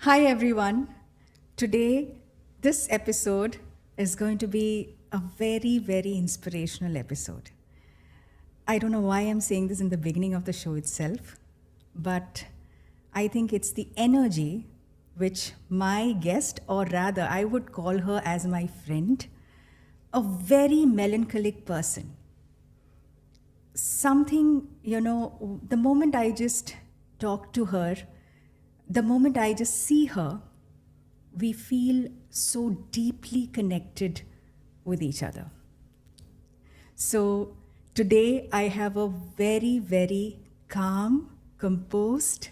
Hi everyone. Today, this episode is going to be a very, very inspirational episode. I don't know why I'm saying this in the beginning of the show itself, but I think it's the energy which my guest, or rather, I would call her as my friend, a very melancholic person. Something, the moment I just talk to her, the moment I just see her, we feel so deeply connected with each other. So today I have a very, very calm, composed,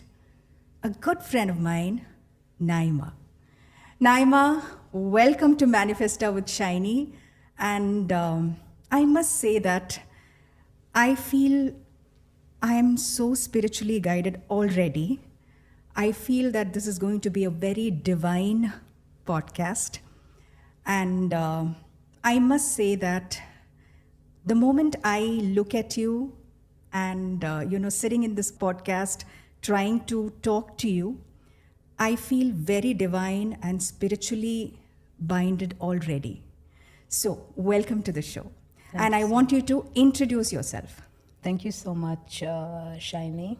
a good friend of mine, Naima. Naima, welcome to Manifesta with Shiny. And I must say that I feel I am so spiritually guided already. I feel that this is going to be a very divine podcast. And I must say that the moment I look at you and, sitting in this podcast, trying to talk to you, I feel very divine and spiritually binded already. So, welcome to the show. And I want you to introduce yourself. Thank you so much, Shiny.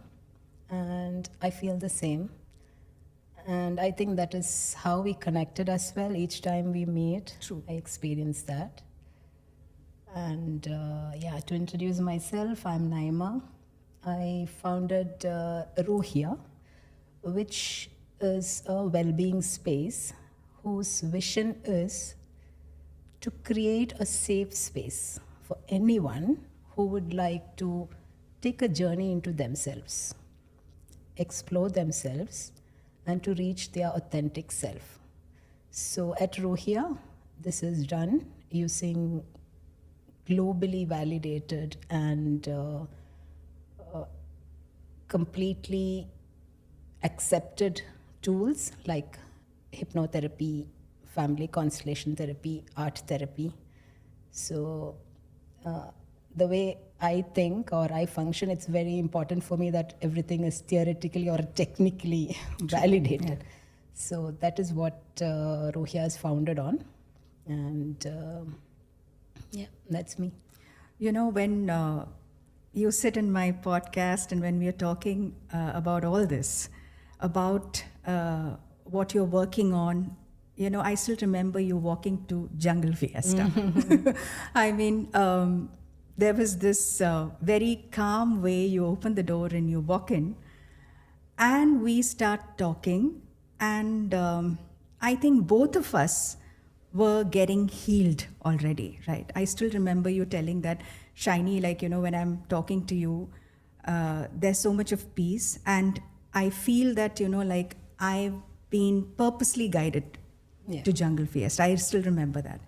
And I feel the same. And I think that is how we connected as well. Each time we meet, True. I experience that. And to introduce myself, I'm Naima. I founded Rohia, which is a well-being space whose vision is to create a safe space for anyone who would like to take a journey into themselves, explore themselves, and to reach their authentic self. So at Rohia, this is done using globally validated and completely accepted tools like hypnotherapy, family constellation therapy, art therapy. So the way I think or I function, it's very important for me that everything is theoretically or technically validated. Yeah. So that is what Rohia is founded on. And that's me. You know, when you sit in my podcast and when we are talking about all this, about what you're working on, I still remember you walking to Jungle Fiesta. I mean, there was this very calm way you open the door and you walk in, and we start talking. And I think both of us were getting healed already, right? I still remember you telling that, Shiny, when I'm talking to you, there's so much of peace. And I feel that, I've been purposely guided to Jungle Fiesta. I still remember that.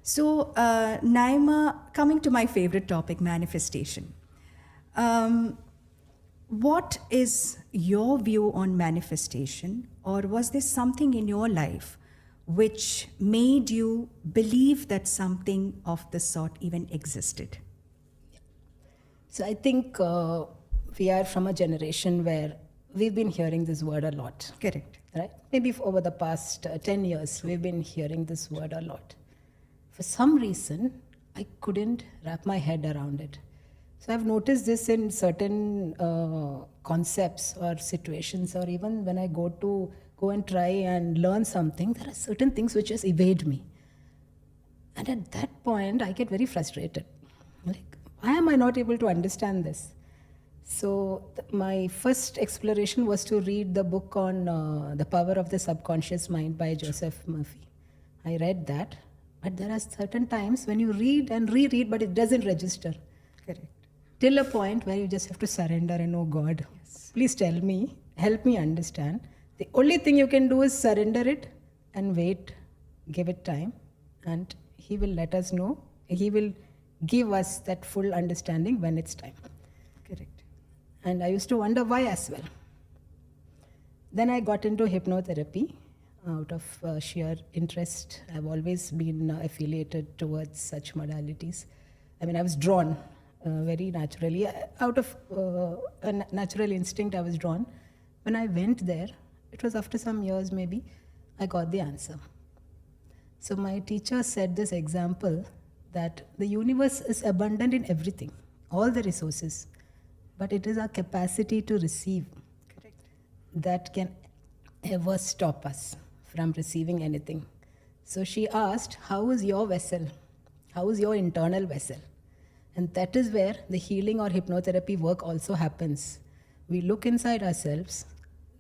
So, Naima, coming to my favorite topic, manifestation. What is your view on manifestation, or was there something in your life which made you believe that something of this sort even existed? So I think we are from a generation where we've been hearing this word a lot. Correct. Right? Maybe over the past 10 years, we've been hearing this word a lot. For some reason, I couldn't wrap my head around it. So I've noticed this in certain concepts or situations, or even when I go and try and learn something, there are certain things which just evade me. And at that point, I get very frustrated. Like, why am I not able to understand this? So my first exploration was to read the book on The Power of the Subconscious Mind by Joseph Murphy. I read that, but there are certain times when you read and reread, but it doesn't register. Correct. Till a point where you just have to surrender and, oh God, please tell me, help me understand. The only thing you can do is surrender it and wait, give it time, and He will let us know. He will give us that full understanding when it's time. Correct. And I used to wonder why as well. Then I got into hypnotherapy out of sheer interest. I've always been affiliated towards such modalities. I mean, I was drawn very naturally. Out of a natural instinct, I was drawn. When I went there, it was after some years maybe, I got the answer. So my teacher said this example that the universe is abundant in everything, all the resources, but it is our capacity to receive that can ever stop us from receiving anything. So she asked, how is your vessel? How is your internal vessel? And that is where the healing or hypnotherapy work also happens. We look inside ourselves,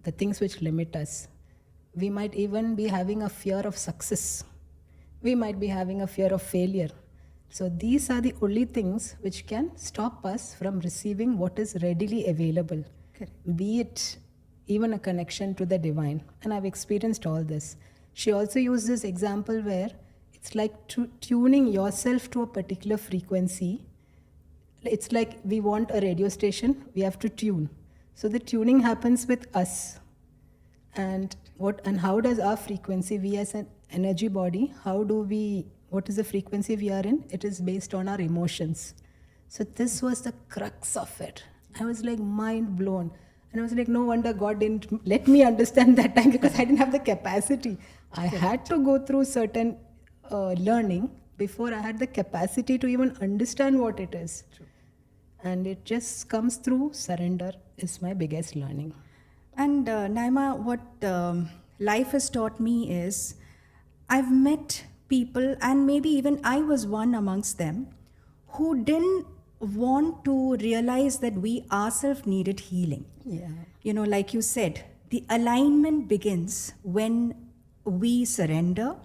the things which limit us. We might even be having a fear of success. We might be having a fear of failure. So these are the only things which can stop us from receiving what is readily available. Correct. Be it even a connection to the divine. And I've experienced all this. She also used this example where it's like tuning yourself to a particular frequency. It's like we want a radio station, we have to tune. So the tuning happens with us. And how does our frequency, we as an energy body, what is the frequency we are in? It is based on our emotions. So this was the crux of it. I was like mind blown. And I was like, no wonder God didn't let me understand that time, because I didn't have the capacity. I had to go through certain learning before I had the capacity to even understand what it is. True. And it just comes through surrender is my biggest learning. And Naima, what life has taught me is I've met people, and maybe even I was one amongst them, who didn't want to realize that we ourselves needed healing. Yeah. You know, like you said, the alignment begins when we surrender,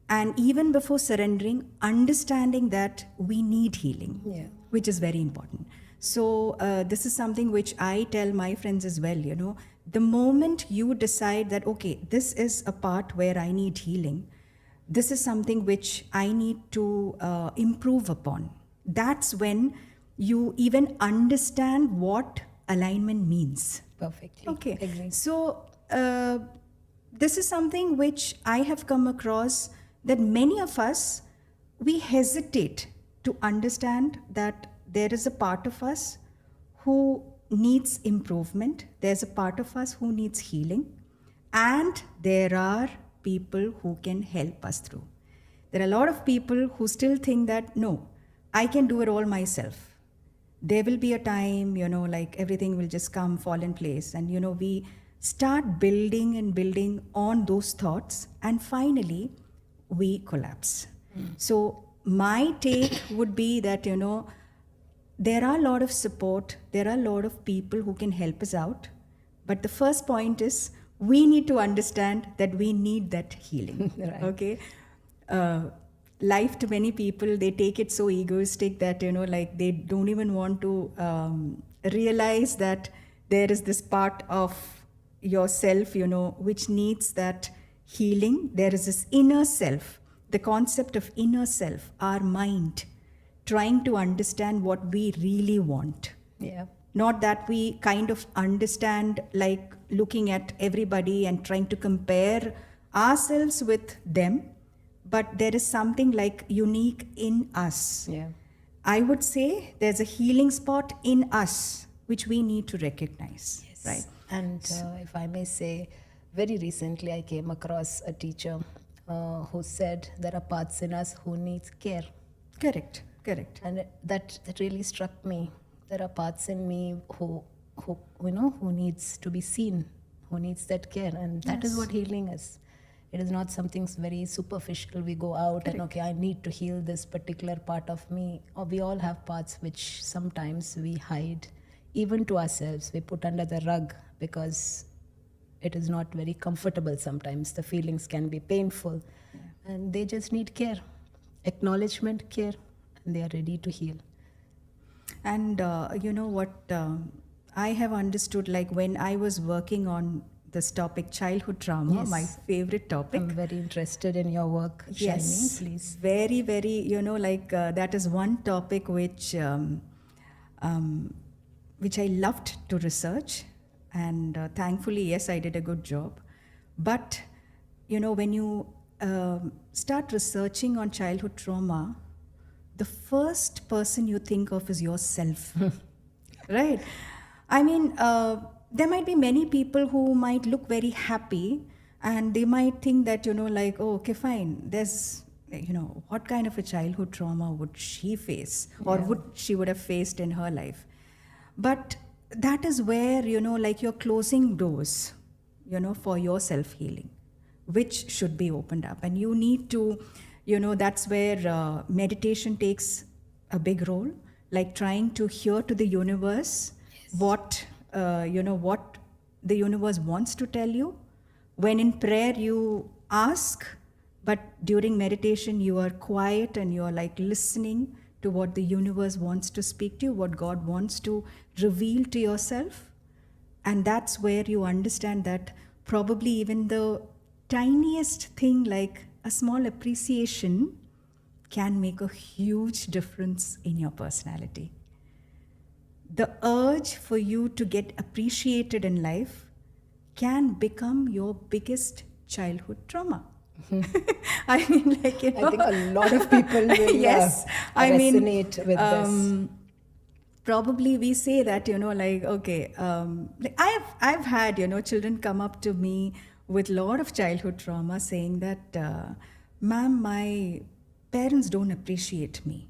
and even before surrendering, understanding that we need healing, Yeah. which is very important. So this is something which I tell my friends as well. You know, the moment you decide that, okay, this is a part where I need healing, this is something which I need to improve upon, that's when you even understand what alignment means. Perfectly. Okay. Agree. So this is something which I have come across, that many of us, we hesitate to understand that there is a part of us who needs improvement, there's a part of us who needs healing, and there are people who can help us through. There are a lot of people who still think that, no, I can do it all myself. There will be a time, you know, like everything will just fall in place. And, you know, we start building and building on those thoughts, and finally we collapse. So my take would be that, you know, there are a lot of support, there are a lot of people who can help us out. But the first point is we need to understand that we need that healing. Right. Okay. Life, to many people, they take it so egoistic that, you know, like they don't even want to realize that there is this part of yourself, you know, which needs that healing. There is this inner self, the concept of inner self, our mind, trying to understand what we really want. Yeah. Not that we kind of understand, like looking at everybody and trying to compare ourselves with them, but there is something like unique in us. Yeah. I would say there's a healing spot in us which we need to recognize. Yes. Right. And if I may say, very recently I came across a teacher who said there are parts in us who needs care. Correct. Correct. And that really struck me. There are parts in me who you know, who needs to be seen, who needs that care, and that is Yes. what healing is. It is not something very superficial. We go out and, okay, I need to heal this particular part of me. Or we all have parts which sometimes we hide, even to ourselves. We put under the rug because it is not very comfortable sometimes. The feelings can be painful. Yeah. And they just need care, acknowledgement, care, and they are ready to heal. And you know what I have understood, like when I was working on this topic, childhood trauma, Yes. my favorite topic. I'm very interested in your work, Shaini, Yes, please. very, very, you know, like that is one topic which I loved to research, and thankfully, yes, I did a good job. But, you know, when you start researching on childhood trauma, the first person you think of is yourself, right? I mean, there might be many people who might look very happy, and they might think that, like, oh, okay, fine, there's, what kind of a childhood trauma would she face, or would have faced in her life? But that is where, like, you're closing doors, for your self healing, which should be opened up. And you need to, that's where meditation takes a big role, like trying to hear to the universe what the universe wants to tell you. When in prayer you ask, but during meditation you are quiet and you are like listening to what the universe wants to speak to you, what God wants to reveal to yourself. And that's where you understand that probably even the tiniest thing, like a small appreciation, can make a huge difference in your personality. The urge for you to get appreciated in life can become your biggest childhood trauma. I mean, like, I think a lot of people will yes, resonate with this. Probably we say that, like, okay, like I've had, children come up to me with a lot of childhood trauma saying that, ma'am, my parents don't appreciate me.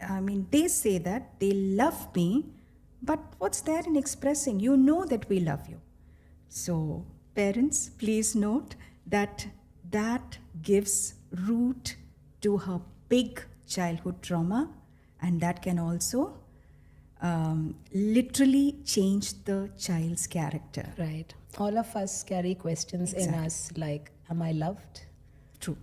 I mean, they say that they love me, but what's there in expressing? You know that we love you. So, parents, please note that that gives root to her big childhood trauma, and that can also literally change the child's character. Right. All of us carry questions in us like, am I loved? True.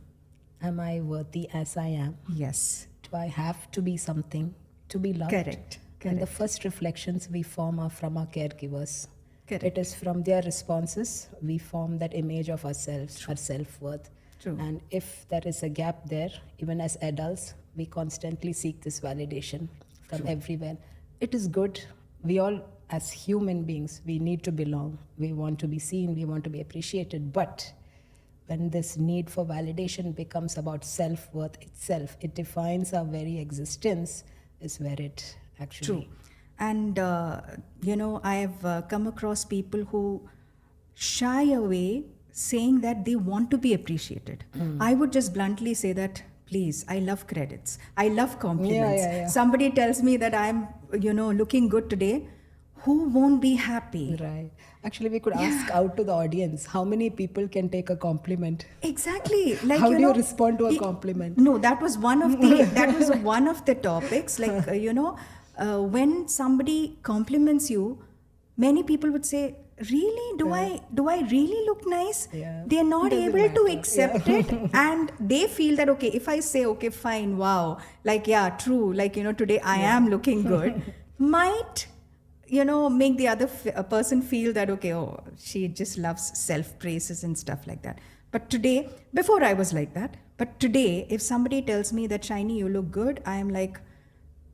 Am I worthy as I am? Yes. Do I have to be something to be loved? Correct. And the first reflections we form are from our caregivers. Correct. It is from their responses we form that image of ourselves, our self-worth. True. And if there is a gap there, even as adults, we constantly seek this validation from everywhere. It is good. We all, as human beings, we need to belong. We want to be seen. We want to be appreciated. But when this need for validation becomes about self-worth itself, it defines our very existence, is where it actually... True. And, I have come across people who shy away saying that they want to be appreciated. I would just bluntly say that, please, I love credits. I love compliments. Yeah. Somebody tells me that I'm, looking good today. Who won't be happy? Right. Actually, we could ask out to the audience, how many people can take a compliment? Exactly. Like, How do you respond to a compliment? No, that was one of the topics. Like, when somebody compliments you, many people would say, really, do I really look nice? Yeah. They're not Doesn't able to matter. accept it, and they feel that, okay, if I say, okay, fine, wow, like, yeah, true, like, today I am looking good, might make the other person feel that, okay, oh, she just loves self-praises and stuff like that. But today, before I was like that, but today, if somebody tells me that, Shiny, you look good, I am like,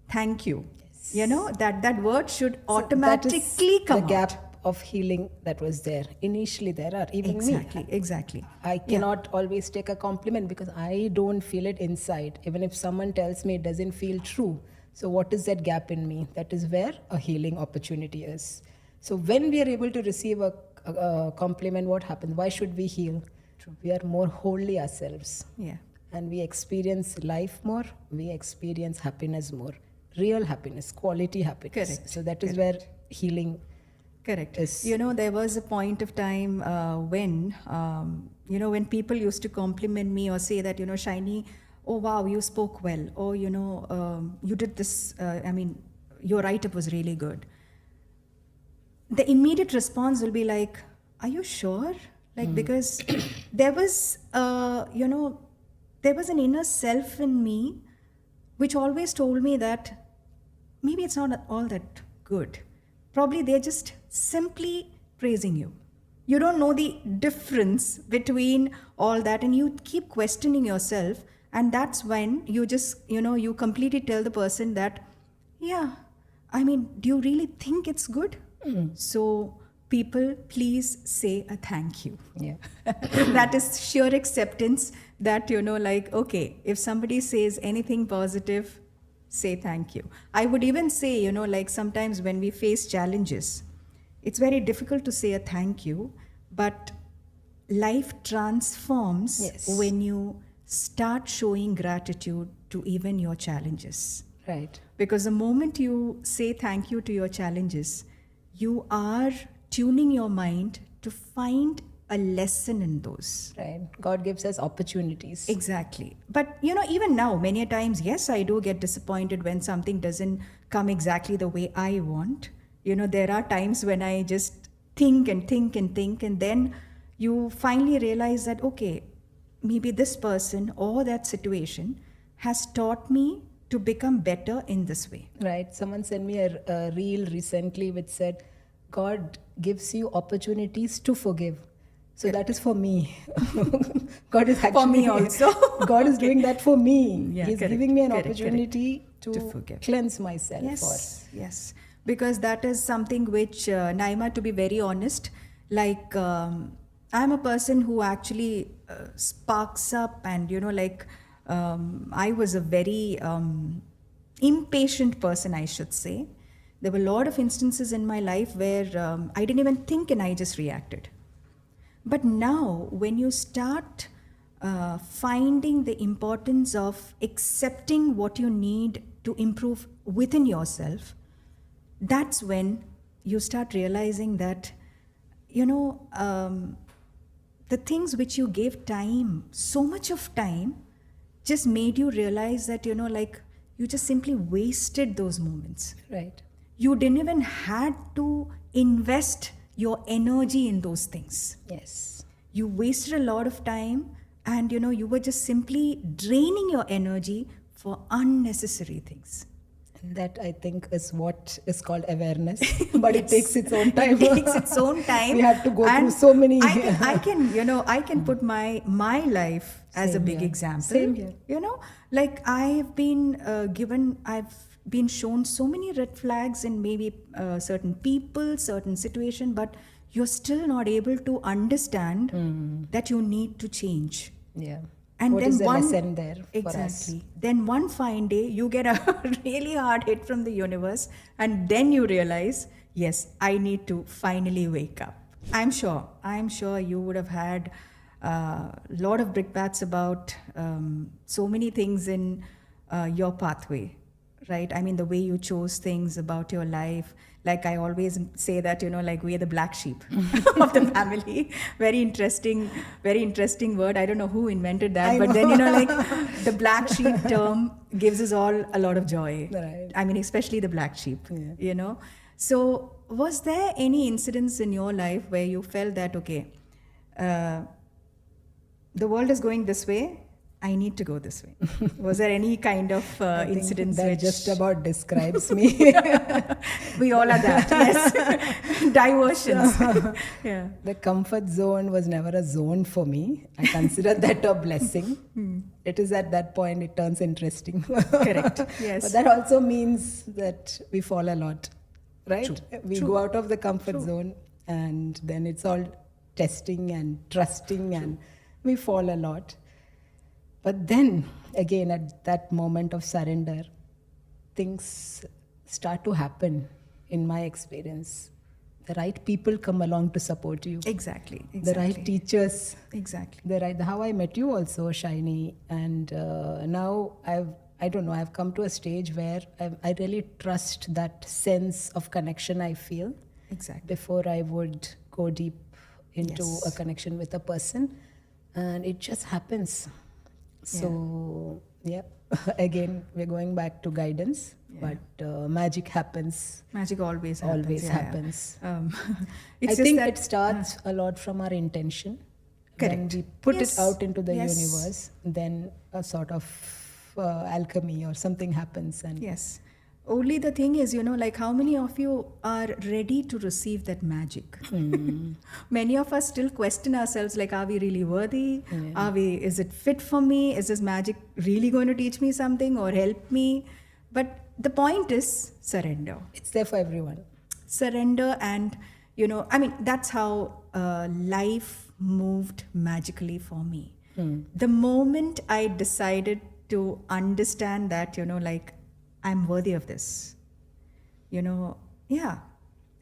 thank you. Yes. That word should automatically come the gap out. of healing that was there. Initially, there are. Even me. Exactly. I cannot always take a compliment because I don't feel it inside. Even if someone tells me it doesn't feel true. So what is that gap in me? That is where a healing opportunity is. So when we are able to receive a compliment, what happens? Why should we heal? True. We are more wholly ourselves. Yeah. And we experience life more. We experience happiness more. Real happiness, quality happiness. Correct. So that is where healing Correct. is. There was a point of time when people used to compliment me or say that, Shiny, oh, wow, you spoke well. Or, you did this, your write-up was really good. The immediate response will be like, are you sure? Like, because there was, there was an inner self in me which always told me that maybe it's not all that good. Probably they're just simply praising you. You don't know the difference between all that, and you keep questioning yourself. And that's when you just, you completely tell the person that, yeah, do you really think it's good? So people, please say a thank you. Yeah. That is sheer acceptance that, okay, if somebody says anything positive, say thank you. I would even say, sometimes when we face challenges, It's very difficult to say a thank you, but life transforms Yes. when you start showing gratitude to even your challenges. Right. Because the moment you say thank you to your challenges, you are tuning your mind to find a lesson in those. Right. God gives us opportunities. Exactly. But even now, many a times, yes, I do get disappointed when something doesn't come exactly the way I want. There are times when I just think and think and think, and then you finally realize that, okay, maybe this person or that situation has taught me to become better in this way. Right. Someone sent me a reel recently which said, God gives you opportunities to forgive. So that is for me. God is actually For me also. God is doing that for me. Yeah, He's correct, giving me an correct, opportunity To to forgive. cleanse myself. Yes. Because that is something which, Naima, to be very honest, like I'm a person who actually sparks up, and I was a very impatient person, I should say. There were a lot of instances in my life where I didn't even think and I just reacted. But now, when you start finding the importance of accepting what you need to improve within yourself, that's when you start realizing that, the things which you gave time, so much of time, just made you realize that, you just simply wasted those moments. Right. You didn't even had to invest your energy in those things. Yes. You wasted a lot of time, and you were just simply draining your energy for unnecessary things. And that, I think, is what is called awareness. But it takes its own time. It takes its own time. We have to go And through so many. I can put my life as a Same big here. example. Same here. Like I've been shown so many red flags in maybe certain people, certain situation, but you're still not able to understand that you need to change. Yeah. And What then is the one lesson there for us? exactly. Then one fine day you get a really hard hit from the universe, and then you realize, yes, I need to finally wake up. I'm sure you would have had a lot of brickbats about so many things in your pathway, right? I mean, the way you chose things about your life. Like I always say that, like we're the black sheep of the family. Very interesting word. I don't know who invented that, but then, like the black sheep term gives us all a lot of joy. Right. I mean, especially the black sheep, Yeah. So was there any incidents in your life where you felt that, okay, the world is going this way, I need to go this way? Was there any kind of I think incidents that which just about describes me. we all are that? Yes, diversions. Yeah, The comfort zone was never a zone for me. I consider that a blessing. It is at that point it turns interesting. correct. Yes, But that also means that we fall a lot, right? True. We True. go out of the comfort True. zone, and then it's all testing and trusting, and we fall a lot. But then again, at that moment of surrender, things start to happen. In my experience, the right people come along to support you. exactly. The right teachers, Exactly. the right, how I met you also, Shiny, and now I've come to a stage where I really trust that sense of connection I feel. Exactly. Before I would go deep into Yes. a connection with a person, and it just happens. So yeah, again we're going back to guidance, but magic happens. Magic always happens. Always yeah. happens. It's I just think that, it starts a lot from our intention. When Correct. we put Yes. it out into the Yes. universe, then a sort of alchemy or something happens. And Yes. Only the thing is, like how many of you are ready to receive that magic? Many of us still question ourselves, like, are we really worthy? Is it fit for me? Is this magic really going to teach me something or help me? But the point is surrender. it's there for everyone. Surrender, and, I mean, that's how life moved magically for me. The moment I decided to understand that, like, I'm worthy of this, yeah,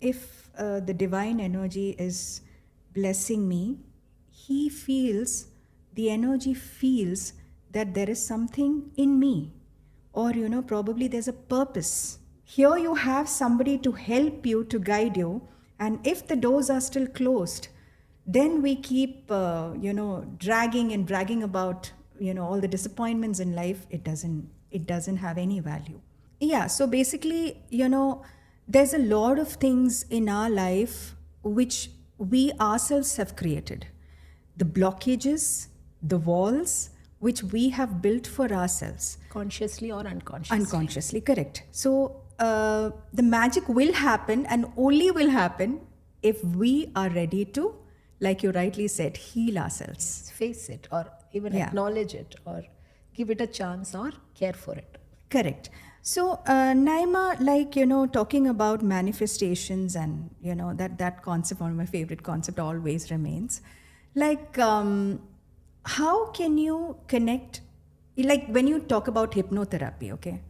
if the divine energy is blessing me, the energy feels that there is something in me, or probably there's a purpose. Here you have somebody to help you, to guide you, and if the doors are still closed, then we keep dragging and bragging about all the disappointments in life. It doesn't have any value. Yeah, so basically, there's a lot of things in our life which we ourselves have created. The blockages, the walls which we have built for ourselves. Consciously or unconsciously. Unconsciously, correct. So the magic will happen, and only will happen if we are ready to, like you rightly said, heal ourselves. Face it, or even Yeah. acknowledge it, or give it a chance, or care for it. Correct. So, Naima, talking about manifestations and, that concept, one of my favorite concept always remains. Like, how can you connect, like when you talk about hypnotherapy, okay?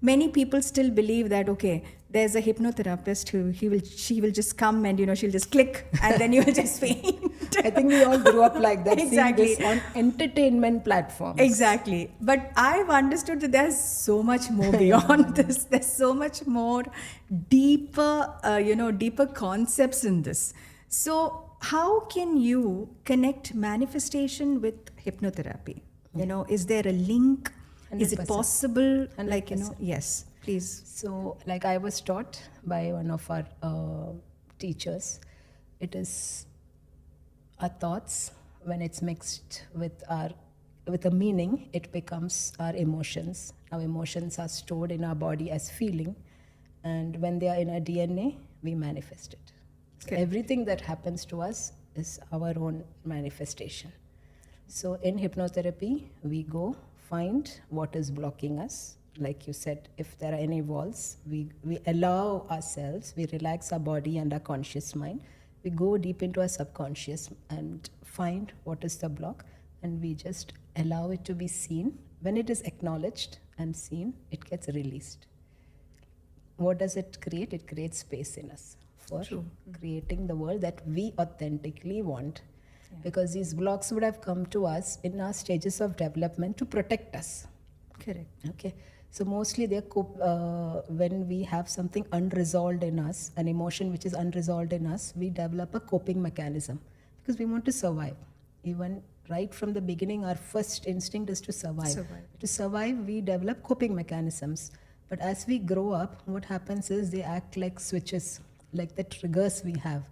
Many people still believe that, okay, there's a hypnotherapist who she will just come and, she'll just click and then you'll just faint. I think we all grew up like that, Exactly. seeing this on entertainment platforms. Exactly. But I've understood that there's so much more beyond this. There's so much more deeper concepts in this. So how can you connect manifestation with hypnotherapy? Is there a link? Is it 100%. possible? 100%. Yes, please. So, like I was taught by one of our teachers, it is our thoughts. When it's mixed with a meaning, it becomes our emotions. Our emotions are stored in our body as feeling, and when they are in our DNA, we manifest it. So Okay. everything that happens to us is our own manifestation. So in hypnotherapy, we go find what is blocking us. Like you said, if there are any walls, we allow ourselves, we relax our body and our conscious mind. We go deep into our subconscious and find what is the block, and we just allow it to be seen. When it is acknowledged and seen, it gets released. What does it create? It creates space in us for creating the world that we authentically want. Because these blocks would have come to us in our stages of development to protect us. Correct. Okay, so mostly when we have something unresolved in us, an emotion which is unresolved in us, we develop a coping mechanism because we want to survive. Even right from the beginning, our first instinct is to survive. To survive, we develop coping mechanisms. But as we grow up, what happens is they act like switches, like the triggers we have.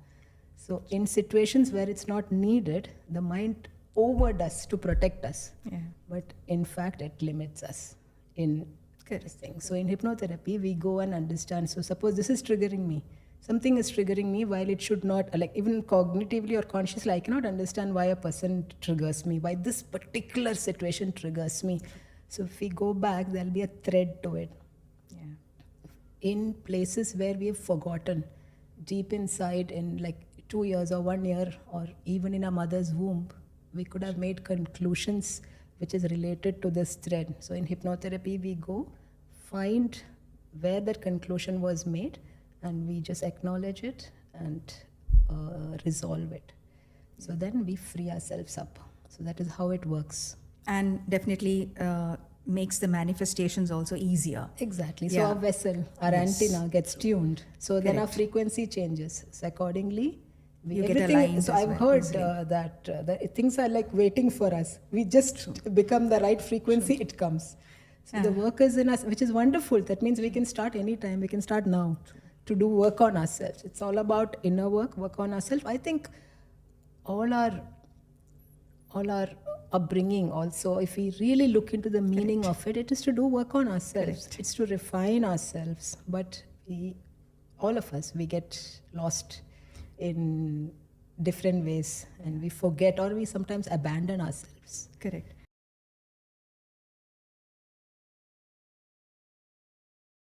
So in situations where it's not needed, the mind overdoes to protect us. Yeah. But in fact, it limits us in this thing. So in hypnotherapy, we go and understand. So suppose this is triggering me. Something is triggering me while it should not, like even cognitively or consciously, I cannot understand why a person triggers me, why this particular situation triggers me. So if we go back, there'll be a thread to it. Yeah. In places where we have forgotten, deep inside in like 2 years or 1 year, or even in our mother's womb, we could have made conclusions which is related to this thread. So in hypnotherapy, we go find where that conclusion was made, and we just acknowledge it and resolve it. So then we free ourselves up. So that is how it works. And definitely makes the manifestations also easier. Exactly. So Yeah. our vessel, our antenna gets tuned. So then our Correct. frequency changes. So accordingly, You get aligned So as I've well, heard easily. that things are like waiting for us. We just become the right frequency, it comes. So the work is in us, which is wonderful. That means we can start anytime. We can start now to do work on ourselves. It's all about inner work on ourselves. I think all our upbringing also, if we really look into the meaning of it, it is to do work on ourselves. It's to refine ourselves. But all of us, we get lost in different ways, and we forget, or we sometimes abandon ourselves. Correct.